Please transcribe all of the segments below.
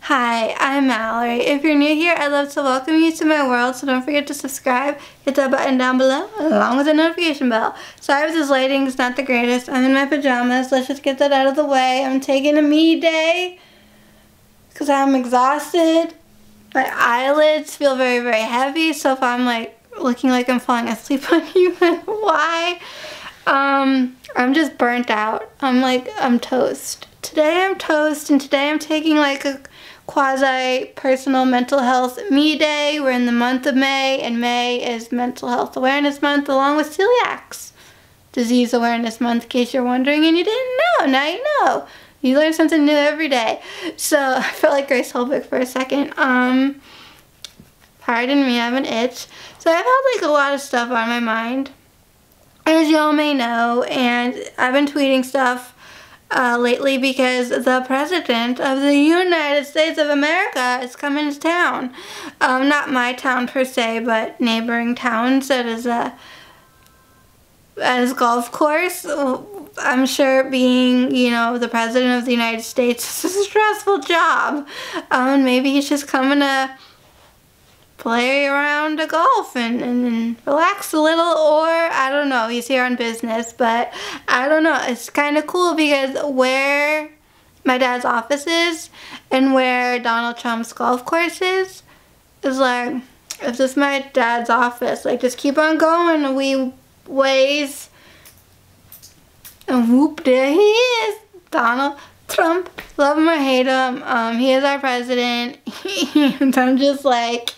Hi, I'm Mallory. If you're new here, I'd love to welcome you to my world, so don't forget to subscribe, hit that button down below, along with the notification bell. Sorry if this lighting's not the greatest. I'm in my pajamas. Let's just get that out of the way. I'm taking a me day because I'm exhausted. My eyelids feel very, very heavy, so if I'm like looking like I'm falling asleep on you, why? I'm just burnt out. I'm toast. Today I'm toast, and today I'm taking like a quasi-personal mental health me day. We're in the month of May, and May is Mental Health Awareness Month along with Celiac Disease Awareness Month, in case you're wondering and you didn't know. Now you know. You learn something new every day. So I felt like Grace Holbrook for a second. Pardon me, I have an itch. So I've had like a lot of stuff on my mind, as y'all may know, and I've been tweeting stuff lately because the President of the United States of America is coming to town. Not my town per se, but neighboring towns at his golf course. I'm sure being, you know, the President of the United States is a stressful job. Maybe he's just coming to play around a golf and relax a little, or I don't know, he's here on business, but I don't know. It's kind of cool because where my dad's office is and where Donald Trump's golf course is like, if this is my dad's office, like just keep on going a wee ways, and whoop, there he is, Donald Trump. Love him or hate him, he is our president. And I'm just like,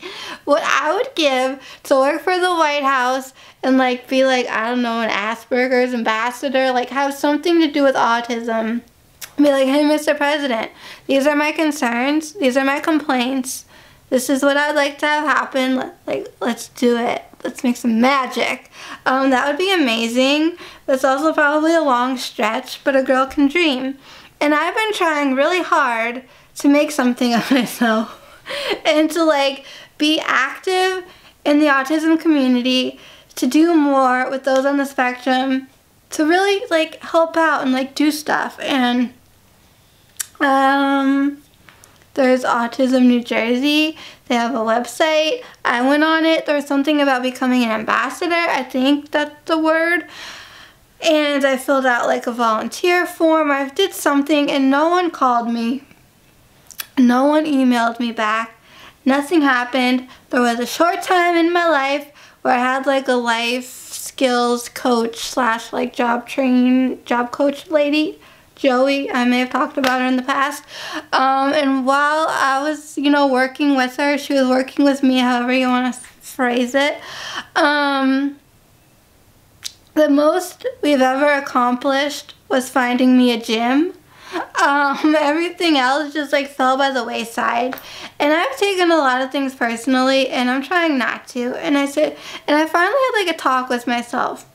what I would give to work for the White House and like be like, I don't know, an Asperger's ambassador, like have something to do with autism. Be like, hey, Mr. President, these are my concerns, these are my complaints, this is what I'd like to have happen, like, let's do it. Let's make some magic. That would be amazing. That's also probably a long stretch, but a girl can dream. And I've been trying really hard to make something of myself and to like be active in the autism community, to do more with those on the spectrum, to really like help out and like do stuff. And there's Autism New Jersey. They have a website. I went on it. There was something about becoming an ambassador. I think that's the word. And I filled out like a volunteer form. I did something and no one called me. No one emailed me back. Nothing happened. There was a short time in my life where I had like a life skills coach slash like job coach lady, Joey. I may have talked about her in the past. And while I was, you know, working with her, she was working with me, however you want to phrase it. The most we've ever accomplished was finding me a gym. Everything else just like fell by the wayside. And I've taken a lot of things personally, and I'm trying not to. And I finally had like a talk with myself.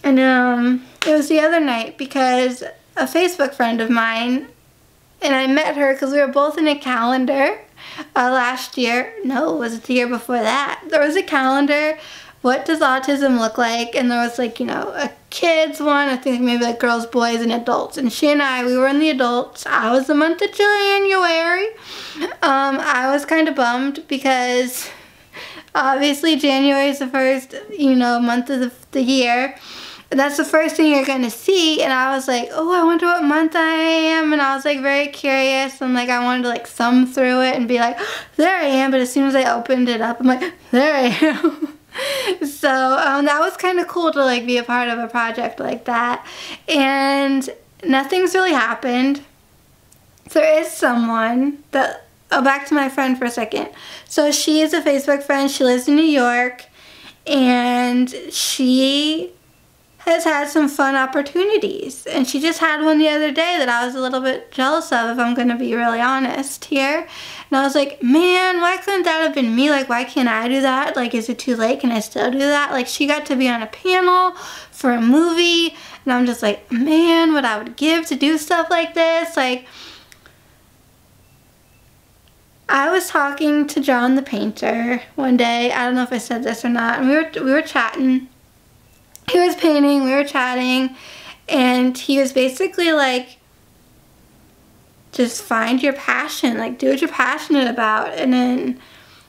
And it was the other night because a Facebook friend of mine, and I met her because we were both in a calendar last year. No, it was the year before that. There was a calendar. What does autism look like? And there was like, you know, a kids one, I think maybe like girls, boys, and adults. And she and I, we were in the adults. I was the month of January. I was kind of bummed because obviously January is the first, you know, month of the year. And that's the first thing you're going to see. And I was like, oh, I wonder what month I am. And I was like very curious. And like I wanted to like thumb through it and be like, there I am. But as soon as I opened it up, I'm like, there I am. So that was kind of cool to like be a part of a project like that. And nothing's really happened. There is someone that, oh, back to my friend for a second. So she is a Facebook friend. She lives in New York, and she has had some fun opportunities. And she just had one the other day that I was a little bit jealous of, if I'm going to be really honest here. And I was like, man, why couldn't that have been me? Like, why can't I do that? Like, is it too late? Can I still do that? Like, she got to be on a panel for a movie. And I'm just like, man, what I would give to do stuff like this. Like, I was talking to John the painter one day. I don't know if I said this or not. And we were chatting. He was painting, we were chatting, and he was basically like, just find your passion, like do what you're passionate about. And then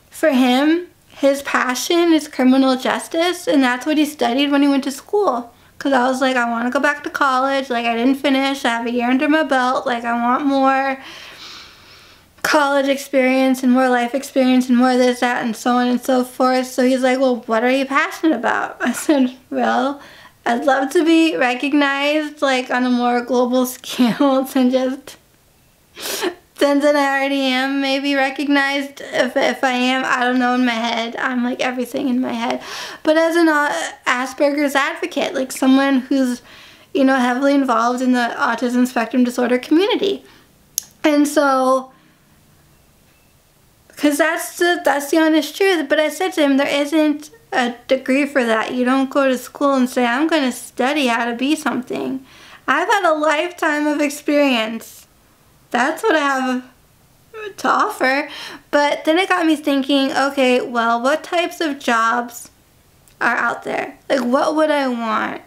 for him, his passion is criminal justice, and that's what he studied when he went to school. Because I was like, I want to go back to college, like I didn't finish, I have a year under my belt, like I want more college experience and more life experience and more this, that, and so on and so forth. So he's like, well, what are you passionate about? I said, well, I'd love to be recognized like on a more global scale than I already am. Maybe recognized, if I am, I don't know, in my head. I'm like everything in my head. But as an Asperger's advocate, like someone who's, you know, heavily involved in the autism spectrum disorder community. And so, because that's the honest truth. But I said to him, there isn't a degree for that. You don't go to school and say, I'm going to study how to be something. I've had a lifetime of experience. That's what I have to offer. But then it got me thinking, okay, well, what types of jobs are out there? Like, what would I want?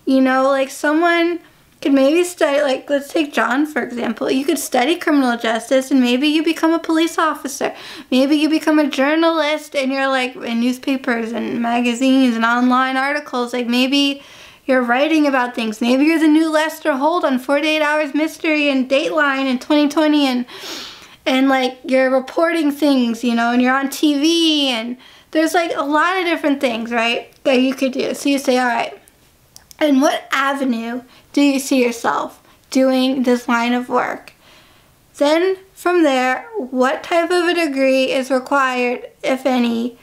You know, like someone could maybe study, like let's take John for example. You could study criminal justice and maybe you become a police officer. Maybe you become a journalist and you're like in newspapers and magazines and online articles. Like maybe you're writing about things. Maybe you're the new Lester Holt on 48 Hours Mystery and Dateline in 2020 and like you're reporting things, you know, and you're on TV and there's like a lot of different things, right, that you could do. So you say, all right, in what avenue do you see yourself doing this line of work? Then from there, what type of a degree is required, if any?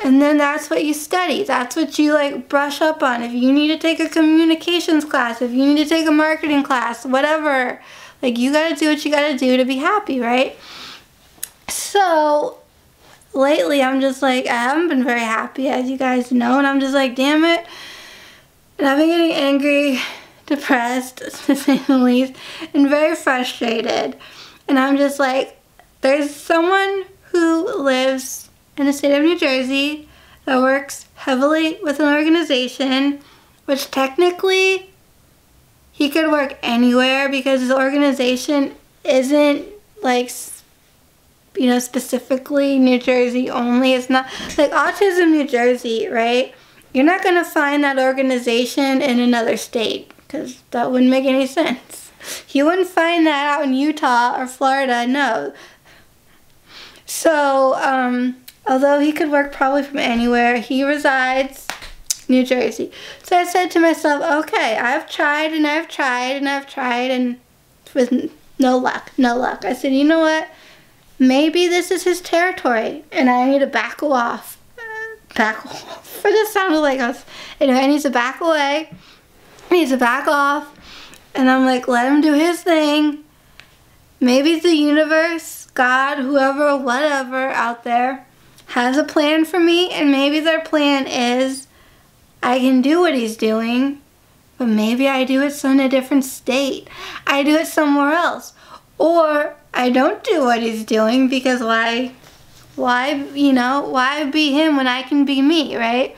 And then that's what you study. That's what you like brush up on. If you need to take a communications class, if you need to take a marketing class, whatever. Like you gotta do what you gotta do to be happy, right? So lately I'm just like, I haven't been very happy, as you guys know, and I'm just like, damn it. And I've been getting angry, depressed, to say the least, and very frustrated. And I'm just like, there's someone who lives in the state of New Jersey that works heavily with an organization, which technically he could work anywhere because his organization isn't like, you know, specifically New Jersey only. It's not like Autism New Jersey, right? You're not going to find that organization in another state because that wouldn't make any sense. You wouldn't find that out in Utah or Florida, no. So, although he could work probably from anywhere, he resides New Jersey. So I said to myself, okay, I've tried and I've tried and I've tried and with no luck. I said, you know what? Maybe this is his territory and I need to back off. But it sounded like us. Anyway, I need to back away. I need to back off. And I'm like, let him do his thing. Maybe the universe, God, whoever, whatever out there has a plan for me. And maybe their plan is I can do what he's doing. But maybe I do it in a different state. I do it somewhere else. Or I don't do what he's doing because why, you know, why be him when I can be me, right?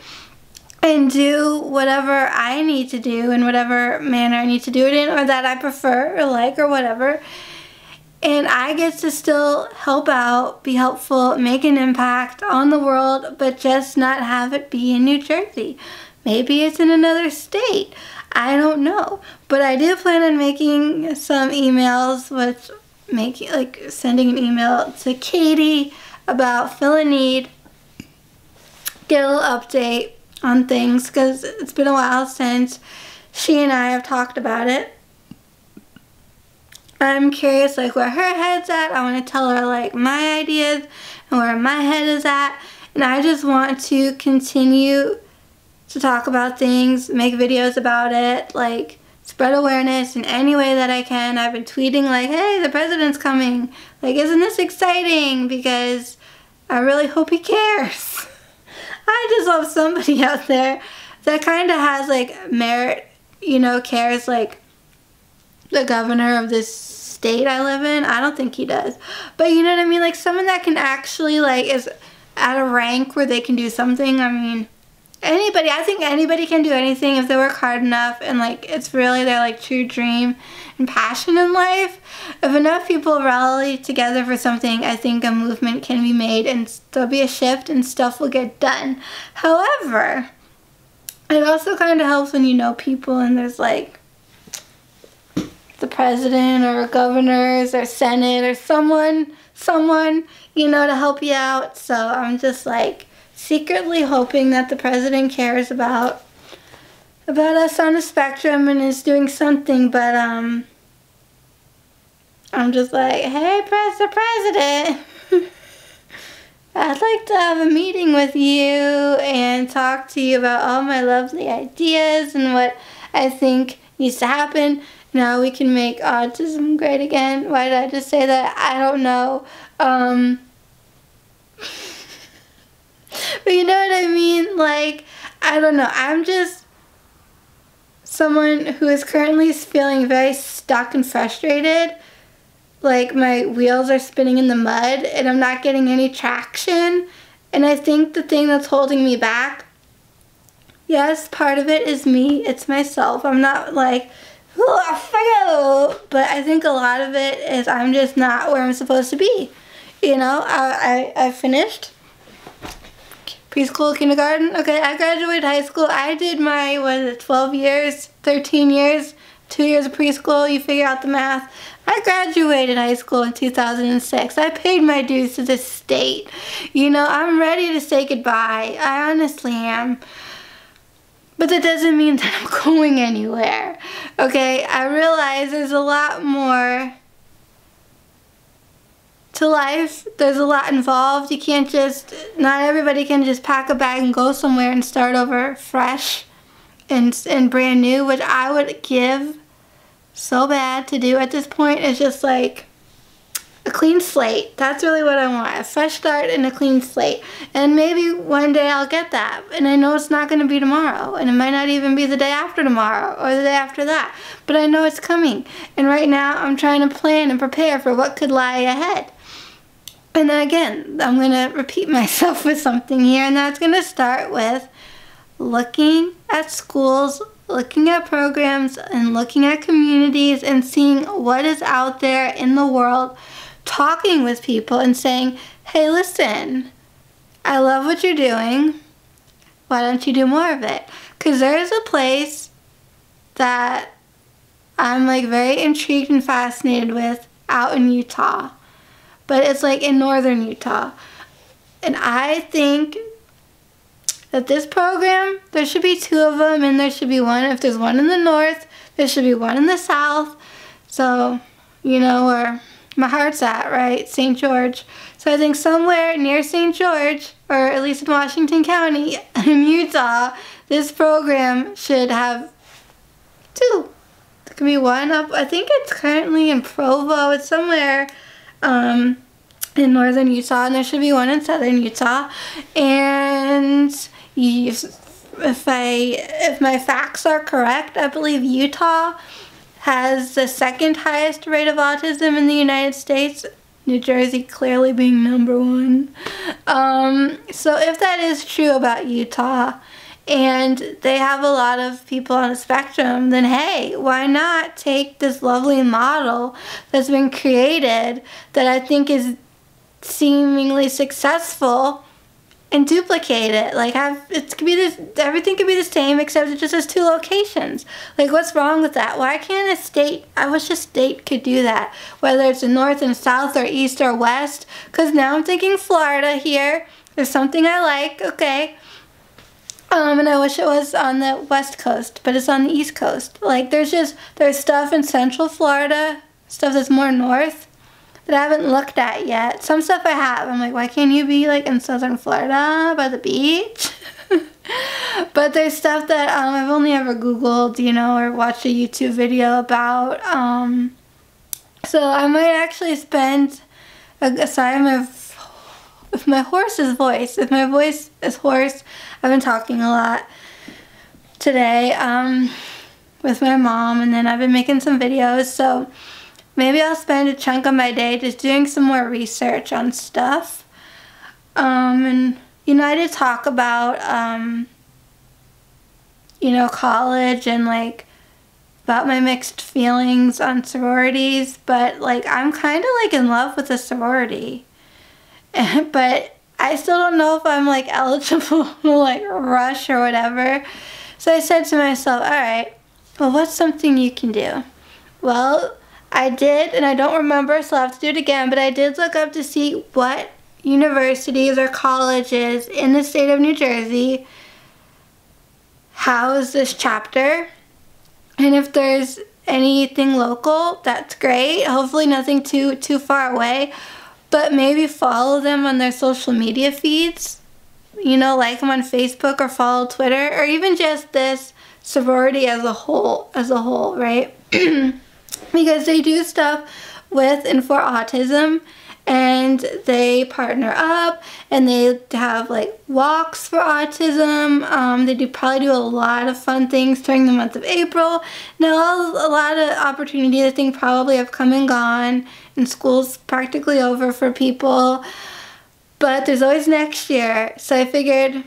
And do whatever I need to do in whatever manner I need to do it in or that I prefer or like or whatever. And I get to still help out, be helpful, make an impact on the world, but just not have it be in New Jersey. Maybe it's in another state. I don't know. But I do plan on making some emails with sending an email to Katie about fill a need, get a little update on things because it's been a while since she and I have talked about it. I'm curious like where her head's at. I want to tell her like my ideas and where my head is at, and I just want to continue to talk about things, make videos about it, like spread awareness in any way that I can. I've been tweeting like, hey, the president's coming. Like, isn't this exciting? Because I really hope he cares. I just love somebody out there that kind of has like merit, you know, cares like the governor of this state I live in. I don't think he does. But you know what I mean? Like someone that can actually like is at a rank where they can do something. I mean, anybody, I think anybody can do anything if they work hard enough and like it's really their like true dream and passion in life. If enough people rally together for something, I think a movement can be made and there'll be a shift and stuff will get done. However, it also kind of helps when you know people and there's like the president or governors or senate or someone, you know, to help you out. So I'm just like secretly hoping that the president cares about us on the spectrum and is doing something, but I'm just like, hey, Mr. President, I'd like to have a meeting with you and talk to you about all my lovely ideas and what I think needs to happen. Now we can make autism great again. Why did I just say that? I don't know. But you know what I mean? Like, I don't know. I'm just someone who is currently feeling very stuck and frustrated. Like, my wheels are spinning in the mud and I'm not getting any traction. And I think the thing that's holding me back, yes, part of it is me. It's myself. I'm not like, but I think a lot of it is I'm just not where I'm supposed to be. You know, I finished preschool, kindergarten. Okay, I graduated high school. I did my, 12 years, 13 years, 2 years of preschool. You figure out the math. I graduated high school in 2006. I paid my dues to this state. You know, I'm ready to say goodbye. I honestly am. But that doesn't mean that I'm going anywhere. Okay, I realize there's a lot more to life. There's a lot involved. You can't just, not everybody can just pack a bag and go somewhere and start over fresh and brand new, which I would give so bad to do at this point. It's just like a clean slate. That's really what I want. A fresh start and a clean slate. And maybe one day I'll get that. And I know it's not going to be tomorrow. And it might not even be the day after tomorrow or the day after that. But I know it's coming. And right now I'm trying to plan and prepare for what could lie ahead. And then again, I'm going to repeat myself with something here. And that's going to start with looking at schools, looking at programs, and looking at communities and seeing what is out there in the world, talking with people and saying, hey, listen, I love what you're doing. Why don't you do more of it? Because there's a place that I'm like very intrigued and fascinated with out in Utah. But it's like in northern Utah. And I think that this program, there should be 2 of them and there should be one. If there's one in the north, there should be one in the south. So, you know where my heart's at, right? St. George. So I think somewhere near St. George, or at least in Washington County, in Utah, this program should have 2. There could be one up, I think it's currently in Provo. It's somewhere in northern Utah, and there should be one in southern Utah. And if my facts are correct, I believe Utah has the 2nd highest rate of autism in the United States, New Jersey clearly being number 1. So if that is true about Utah, and they have a lot of people on the spectrum, then hey, why not take this lovely model that's been created that I think is seemingly successful and duplicate it. Like, everything could be the same except it just has 2 locations. Like, what's wrong with that? Why can't a state, I wish a state could do that, whether it's the north and south or east or west, because now I'm thinking Florida here. There's something I like, okay. And I wish it was on the west coast, but it's on the east coast. Like, there's stuff in central Florida, stuff that's more north, that I haven't looked at yet. Some stuff I have. I'm like, why can't you be like in southern Florida by the beach? But there's stuff that I've only ever Googled, you know, or watched a YouTube video about. So I might actually spend, sorry, if my horse's voice, if my voice is hoarse, I've been talking a lot today with my mom, and then I've been making some videos, so maybe I'll spend a chunk of my day just doing some more research on stuff. And, you know, I did talk about you know, college and like about my mixed feelings on sororities, but like I'm kind of like in love with a sorority. But I still don't know if I'm like eligible to like rush or whatever. So I said to myself, all right, well, what's something you can do? Well, I did, and I don't remember, so I'll have to do it again, but I did look up to see what universities or colleges in the state of New Jersey house this chapter. And if there's anything local, that's great. Hopefully nothing too far away, but maybe follow them on their social media feeds. You know, like them on Facebook or follow Twitter, or even just this sorority as a whole, right? Because they do stuff with and for autism, and they partner up, and they have like walks for autism. They probably do a lot of fun things during the month of April. Now a lot of opportunities I think probably have come and gone, and school's practically over for people. But there's always next year, so I figured,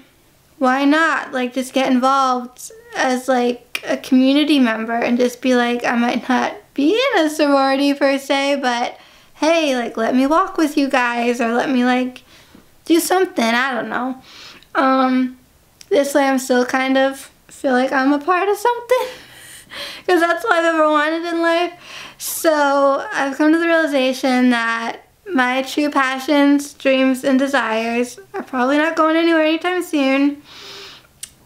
why not, like, just get involved as, like, a community member and just be like, I might not be in a sorority per se, but hey, like, let me walk with you guys, or let me, like, do something, I don't know. This way I'm still kind of feel like I'm a part of something, because that's what I've ever wanted in life. So I've come to the realization that my true passions, dreams, and desires are probably not going anywhere anytime soon,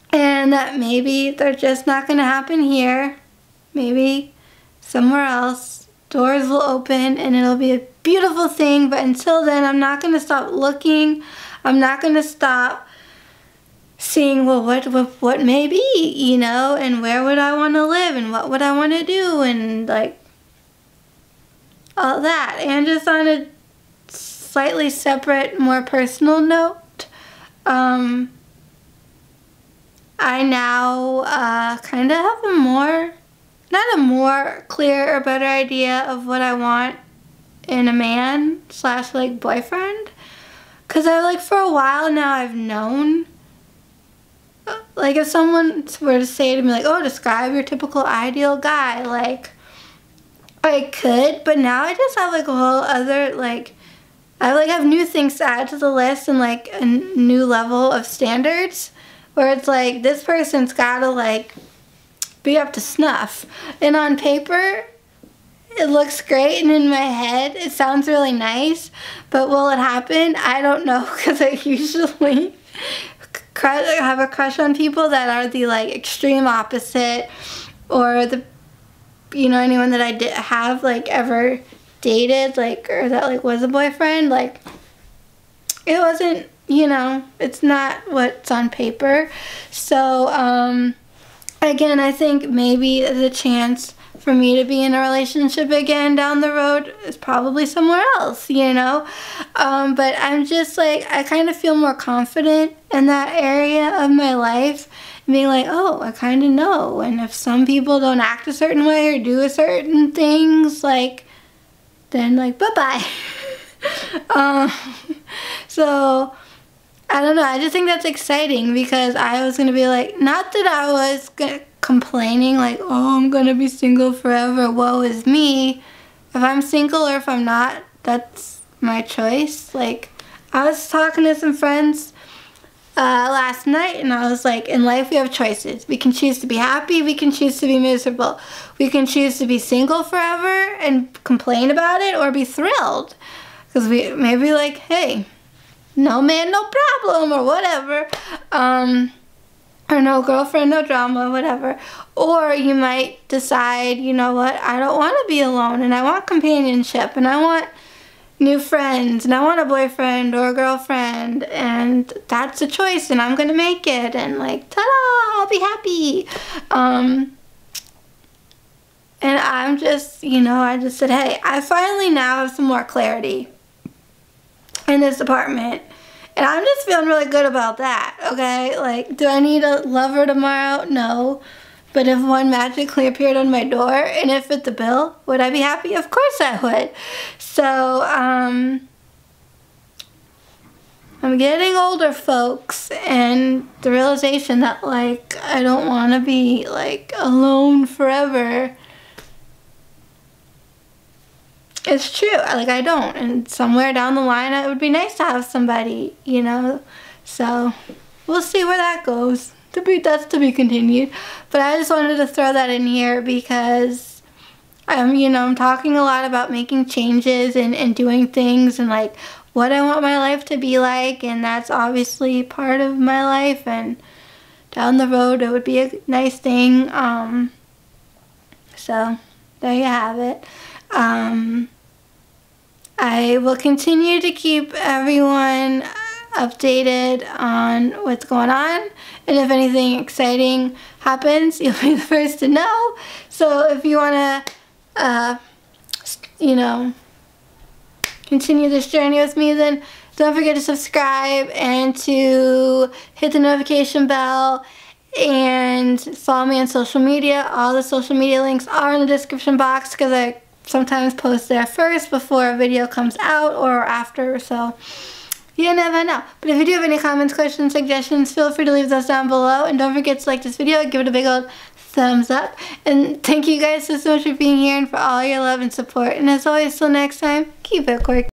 and that maybe they're just not going to happen here. Maybe somewhere else doors will open and it'll be a beautiful thing, but until then I'm not going to stop looking. I'm not going to stop seeing, well, what may be, you know, and where would I want to live, and what would I want to do, and like all that. And just on a slightly separate, more personal note, I now kind of have not a more clear or better idea of what I want in a man / like boyfriend, because I like for a while now I've known, like if someone were to say to me like, oh, describe your typical ideal guy, like I could, but now I just have like a whole other, like I like have new things to add to the list, and like a new level of standards where it's like this person's gotta like be up to snuff, and on paper it looks great, and in my head it sounds really nice, but will it happen? I don't know, because I usually have a crush on people that are the like extreme opposite, or the, you know, anyone that I have like ever dated, like, or that like was a boyfriend, like it wasn't, you know, it's not what's on paper. So again, I think maybe the chance for me to be in a relationship again down the road is probably somewhere else, you know. But I'm just like, I kind of feel more confident in that area of my life, being like, oh, I kind of know, and if some people don't act a certain way or do a certain things, like, then like bye-bye. So I don't know, I just think that's exciting, because I was gonna be like, not that I was complaining like, oh, I'm gonna be single forever, woe is me. If I'm single or if I'm not, that's my choice. Like, I was talking to some friends last night, and I was like, in life we have choices. We can choose to be happy, we can choose to be miserable. We can choose to be single forever and complain about it, or be thrilled. Because we maybe like, hey, no man, no problem, or whatever. Or no girlfriend, no drama, whatever. Or you might decide, you know what, I don't want to be alone, and I want companionship, and I want new friends, and I want a boyfriend or a girlfriend, and that's a choice, and I'm gonna make it, and like, ta-da, I'll be happy. And I'm just, you know, I just said, hey, I finally now have some more clarity in this apartment, and I'm just feeling really good about that, okay? Like, do I need a lover tomorrow? No. But if one magically appeared on my door and it fit the bill, would I be happy? Of course I would. So, I'm getting older, folks, and the realization that, like, I don't want to be, like, alone forever. It's true. Like, I don't. And somewhere down the line, it would be nice to have somebody, you know. So, we'll see where that goes. That's to be continued. But I just wanted to throw that in here because, you know, I'm talking a lot about making changes and doing things and, like, what I want my life to be like, and that's obviously part of my life, and down the road it would be a nice thing. So there you have it. I will continue to keep everyone updated on what's going on, and if anything exciting happens, you'll be the first to know. So if you want to you know, continue this journey with me, then don't forget to subscribe and to hit the notification bell and follow me on social media. All the social media links are in the description box because I sometimes post there first before a video comes out or after, so you never know. But if you do have any comments, questions, suggestions, feel free to leave those down below, and don't forget to like this video, give it a big old thumbs up, and thank you guys so much for being here and for all your love and support, and as always, till next time, keep it quirky.